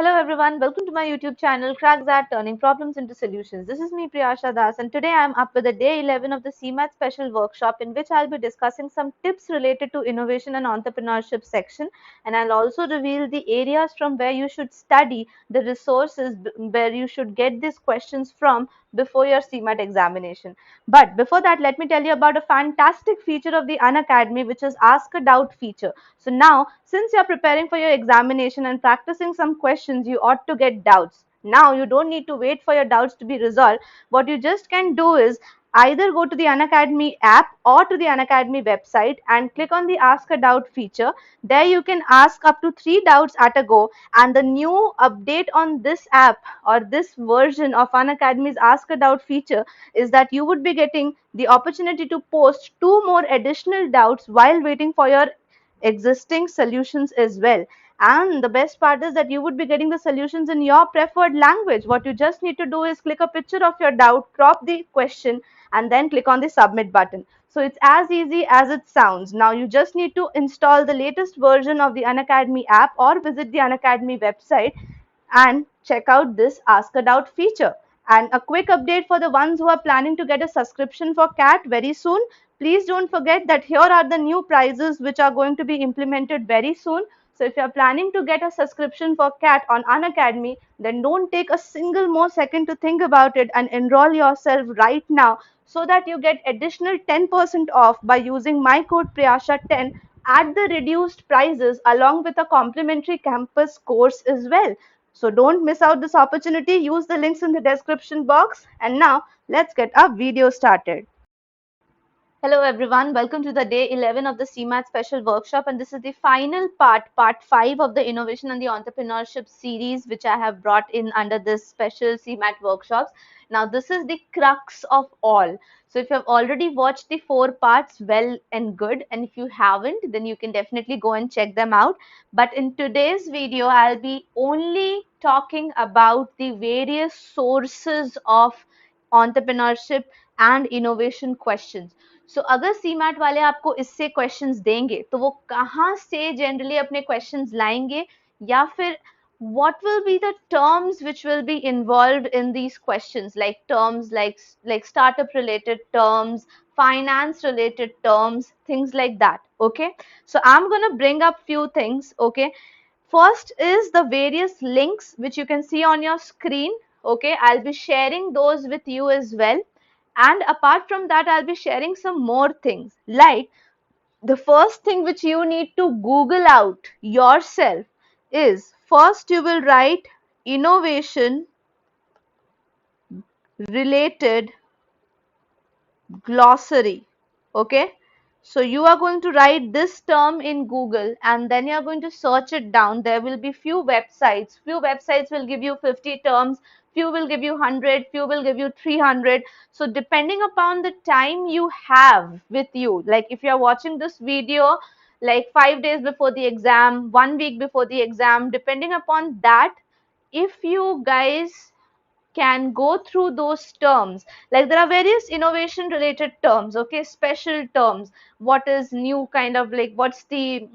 Hello everyone, welcome to my YouTube channel Crack That Turning Problems into Solutions. This is me Priyasha Das and today I am up with the day 11 of the CMAT special workshop in which I'll be discussing some tips related to innovation and entrepreneurship section, and I'll also reveal the areas from where you should study, the resources where you should get these questions from before your CMAT examination. But before that, let me tell you about a fantastic feature of the Unacademy, which is Ask a Doubt feature. So now, since you're preparing for your examination and practicing some questions, you ought to get doubts. Now, you don't need to wait for your doubts to be resolved. What you just can do is either go to the Unacademy app or to the Unacademy website and click on the Ask a Doubt feature. There you can ask up to 3 doubts at a go, and the new update on this app or this version of Unacademy's Ask a Doubt feature is that you would be getting the opportunity to post 2 more additional doubts while waiting for your existing solutions as well. And the best part is that you would be getting the solutions in your preferred language. What you just need to do is click a picture of your doubt, crop the question, and then click on the submit button. So it's as easy as it sounds. Now you just need to install the latest version of the Unacademy app or visit the Unacademy website and check out this Ask a Doubt feature. And a quick update for the ones who are planning to get a subscription for CAT very soon. Please don't forget that here are the new prizes which are going to be implemented very soon. So if you are planning to get a subscription for CAT on Unacademy, then don't take a single more second to think about it and enroll yourself right now so that you get additional 10% off by using my code Priyasha10 at the reduced prices along with a complimentary campus course as well. So don't miss out this opportunity. Use the links in the description box. And now let's get our video started. Hello everyone, welcome to the day 11 of the CMAT special workshop, and this is the final part 5 of the innovation and the entrepreneurship series which I have brought in under this special CMAT workshops. Now this is the crux of all. So if you have already watched the 4 parts, well and good, and if you haven't, then you can definitely go and check them out. But in today's video, I'll be only talking about the various sources of entrepreneurship and innovation questions. सो अगर CMAT वाले आपको इससे questions देंगे तो वो कहाँ से generally अपने क्वेश्चंस लाएंगे, या फिर what will be the terms which will be involved in these questions, like terms like startup related terms, finance related terms, things like that. Okay, so I'm going to bring up few things. Okay, first is the various links which you can see on your screen. Okay, I'll be sharing those with you as well. And apart from that, I'll be sharing some more things. Like the first thing which you need to Google out yourself is, first you will write innovation related glossary. Okay, so you are going to write this term in Google and then you are going to search it down. There will be few websites will give you 50 terms, few will give you 100, few will give you 300. So depending upon the time you have with you, like if you are watching this video like 5 days before the exam, 1 week before the exam, depending upon that, if you guys can go through those terms, like there are various innovation related terms. Okay, special terms, what is new, kind of like what's the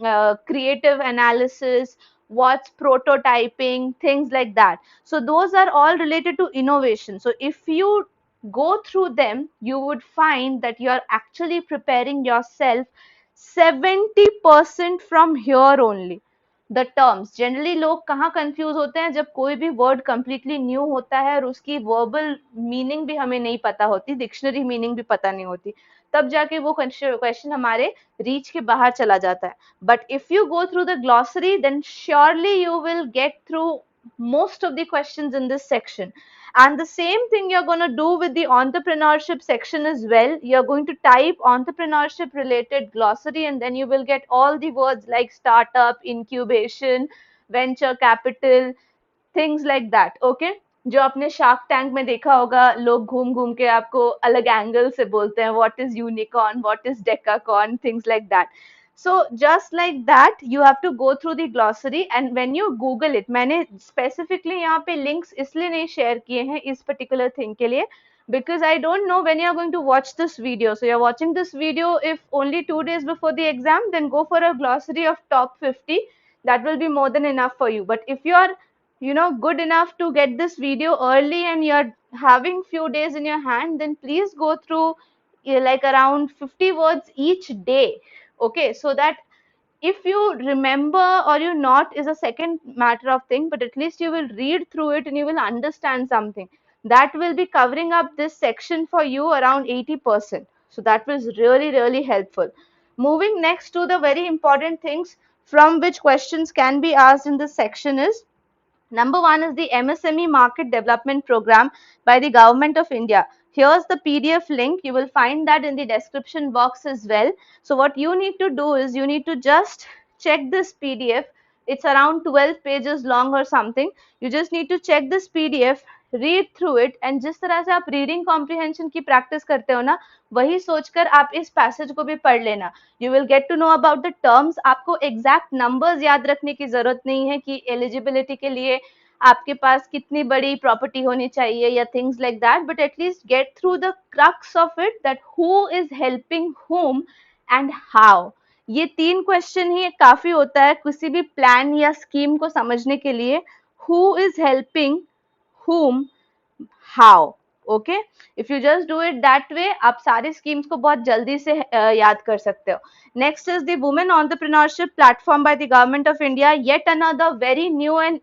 creative analysis, what's prototyping, things like that. So those are all related to innovation. So if you go through them, you would find that you are actually preparing yourself 70% from here only. The terms generally लोग कहाँ confuse होते हैं, जब कोई भी word completely new होता है और उसकी वर्बल मीनिंग भी हमें नहीं पता होती, डिक्शनरी मीनिंग भी पता नहीं होती, तब जाके वो क्वेश्चन हमारे रीच के बाहर चला जाता है. But if you go through the glossary then surely you will get through most of the questions in this section. And the same thing you're going to do with the entrepreneurship section as well. You're going to type entrepreneurship related glossary and then you will get all the words like startup, incubation, venture capital, things like that. Okay, जो आपने shark tank में देखा होगा, लोग घूम घूम के आपको अलग एंगल से बोलते हैं what is unicorn, what is decacorn, things like that. So just like that you have to go through the glossary, and when you Google it, मैंने specifically यहाँ पे links इसलिए नहीं share किए हैं इस particular thing के लिए, because I don't know when you are going to watch this video. So you're watching this video if only 2 days before the exam, then go for a glossary of top 50. That will be more than enough for you. But if you are good enough to get this video early and you're having few days in your hand, then please go through like around 50 words each day. Okay, so that if you remember or you not is a second matter of thing, but at least you will read through it and you will understand something. That will be covering up this section for you around 80%. So that was really, really helpful. Moving next to the very important things from which questions can be asked in this section is, number one is the MSME Market Development Program by the Government of India. Here's the PDF link. You will find that in the description box as well. So what you need to do is you need to just check this PDF. It's around 12 pages long or something. You just need to check this PDF, read through it, and जिस तरह से आप reading comprehension की practice करते हो ना, वही सोचकर आप इस पैसेज को भी पढ़ लेना. You will get to know about the terms. आपको एग्जैक्ट नंबर्स याद रखने की जरूरत नहीं है कि एलिजिबिलिटी के लिए आपके पास कितनी बड़ी प्रॉपर्टी होनी चाहिए या things like that, but at least get through the crux of it, that who is helping whom and how. ये 3 क्वेश्चन ही काफी होता है किसी भी प्लान या स्कीम को समझने के लिए. Who is helping whom, how. Okay, if you just do it that way, आप सारी स्कीम्स को बहुत जल्दी से याद कर सकते हो. Next is the women entrepreneurship platform by the government of India. Yet another very new and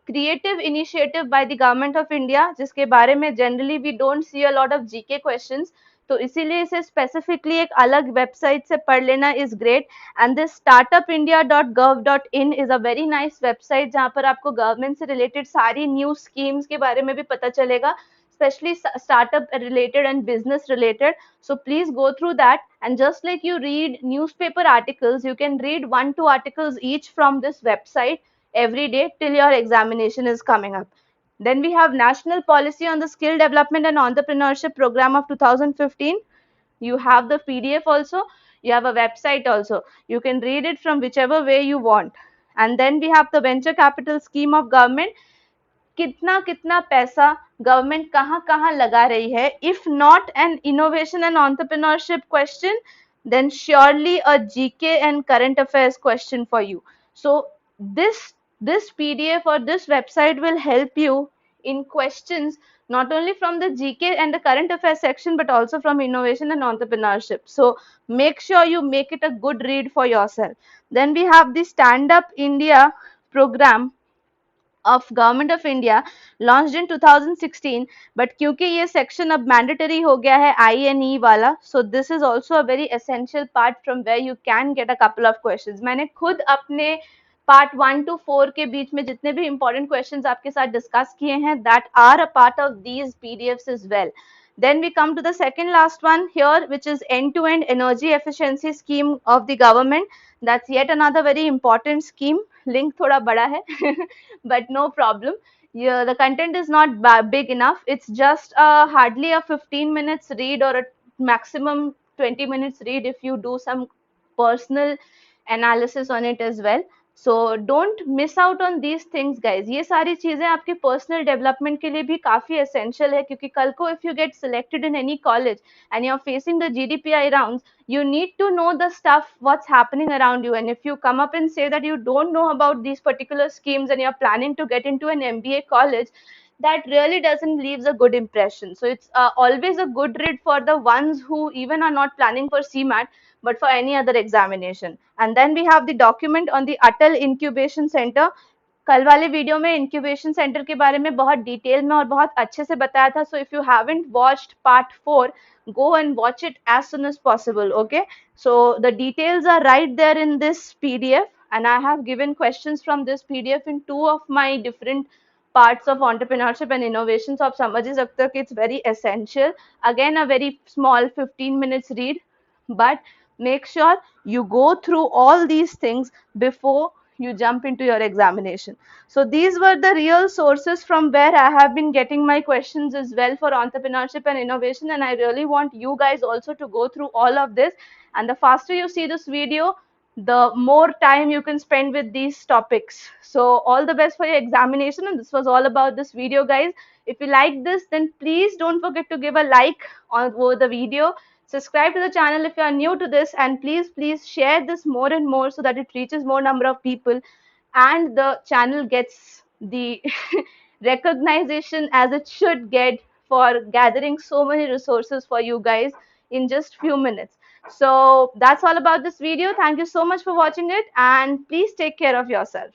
creative initiative by the government of India, जिसके बारे में generally we don't see a lot of GK questions. तो इसीलिए इसे specifically एक अलग website से पढ़ लेना is great. And this startupindia.gov.in is a very nice website जहां पर आपको गवर्नमेंट से रिलेटेड सारी न्यू स्कीम्स के बारे में भी पता चलेगा, especially startup related and business related. So please go through that, and just like you read newspaper articles, you can read 1-2 articles each from this website every day till your examination is coming up. Then we have National Policy on the Skill Development and Entrepreneurship Program of 2015. You have the PDF also, you have a website also. You can read it from whichever way you want. And then we have the Venture Capital Scheme of Government. कितना कितना पैसा government कहाँ कहाँ लगा रही है. If not an innovation and entrepreneurship question, then surely a GK and current affairs question for you. So this PDF or this website will help you in questions not only from the GK and the current affairs section, but also from innovation and entrepreneurship. So make sure you make it a good read for yourself. Then we have the Standup India program of Government of India, launched in 2016, but क्योंकि ये section अब mandatory हो गया है INE वाला, so this is also a very essential part from where you can get a couple of questions. मैंने खुद अपने part 1 to 4 के बीच में जितने भी important questions आपके साथ discuss किए हैं, that are a part of these PDFs as well. Then we come to the second last one here, which is end-to-end energy efficiency scheme of the government. That's yet another very important scheme. Link thoda bada hai, but no problem. Yeah, the content is not big enough. It's just hardly a 15 minutes read or a maximum 20 minutes read if you do some personal analysis on it as well. So don't miss out on these things, guys. ये सारी चीजें आपके personal development के लिए भी काफी essential है, क्योंकि कल को if you get selected in any college and you're facing the GDPI rounds, you need to know the stuff what's happening around you. And if you come up and say that you don't know about these particular schemes and you're planning to get into an MBA college, that really doesn't leave a good impression. So it's always a good read for the ones who even are not planning for CMAT, but for any other examination. And then we have the document on the Atal Incubation Center. कल वाले video में incubation centre के बारे में बहुत detail में और बहुत अच्छे से बताया था. So if you haven't watched part 4, go and watch it as soon as possible. Okay, so the details are right there in this PDF, and I have given questions from this PDF in 2 of my different parts of entrepreneurship and innovation. So आप समझ ही सकते हो कि it's very essential. Again, a very small 15 minutes read, but make sure you go through all these things before you jump into your examination. So these were the real sources from where I have been getting my questions as well for entrepreneurship and innovation, and I really want you guys also to go through all of this. And the faster you see this video, the more time you can spend with these topics. So all the best for your examination, and this was all about this video, guys. If you like this, then please don't forget to give a like over the video. Subscribe to the channel if you are new to this, and please share this more and more so that it reaches more number of people and the channel gets the recognition as it should get for gathering so many resources for you guys in just few minutes. So that's all about this video. Thank you so much for watching it, and please take care of yourself.